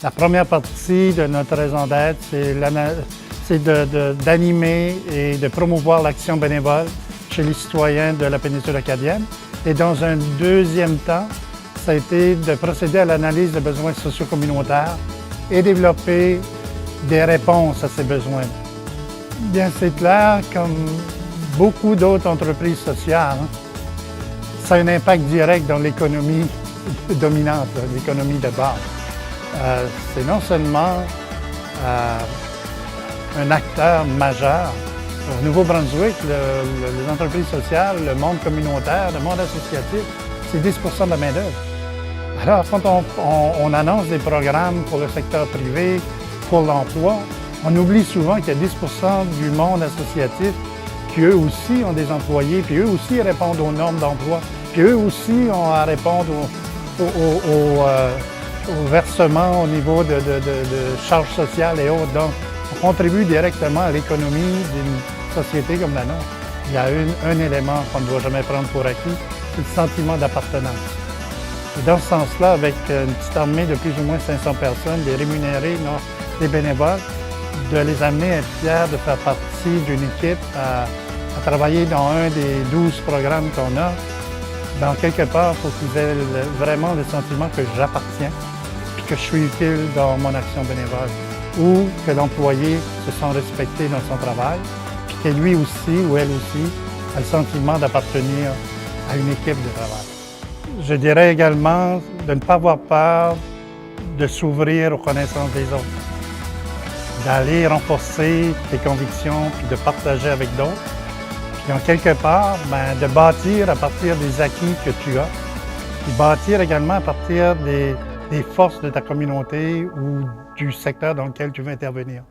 La première partie de notre raison d'être, c'est d'animer et de promouvoir l'action bénévole chez les citoyens de la péninsule acadienne. Et dans un deuxième temps, ça a été de procéder à l'analyse des besoins socio-communautaires et développer des réponses à ces besoins. Bien, c'est clair, comme beaucoup d'autres entreprises sociales, ça a un impact direct dans l'économie dominante, l'économie de base. C'est non seulement un acteur majeur. Au Nouveau-Brunswick, les entreprises sociales, le monde communautaire, le monde associatif, c'est 10 de la main-d'œuvre. Alors, quand on annonce des programmes pour le secteur privé, pour l'emploi, on oublie souvent qu'il y a 10 du monde associatif qui eux aussi ont des employés, puis eux aussi répondent aux normes d'emploi, puis eux aussi ont à répondre au versement au niveau de charges sociales et autres. Donc, on contribue directement à l'économie d'une société comme la nôtre. Il y a un élément qu'on ne doit jamais prendre pour acquis, c'est le sentiment d'appartenance. Et dans ce sens-là, avec une petite armée de plus ou moins 500 personnes, les rémunérer, les bénévoles, de les amener à être fiers de faire partie d'une équipe, à travailler dans un des 12 programmes qu'on a. Dans quelque part, il faut qu'ils aient vraiment le sentiment que j'appartiens, puis que je suis utile dans mon action bénévole, ou que l'employé se sent respecté dans son travail, puis que lui aussi ou elle aussi a le sentiment d'appartenir à une équipe de travail. Je dirais également de ne pas avoir peur de s'ouvrir aux connaissances des autres, d'aller renforcer tes convictions puis de partager avec d'autres. Puis en quelque part, de bâtir à partir des acquis que tu as, puis bâtir également à partir des forces de ta communauté ou du secteur dans lequel tu veux intervenir.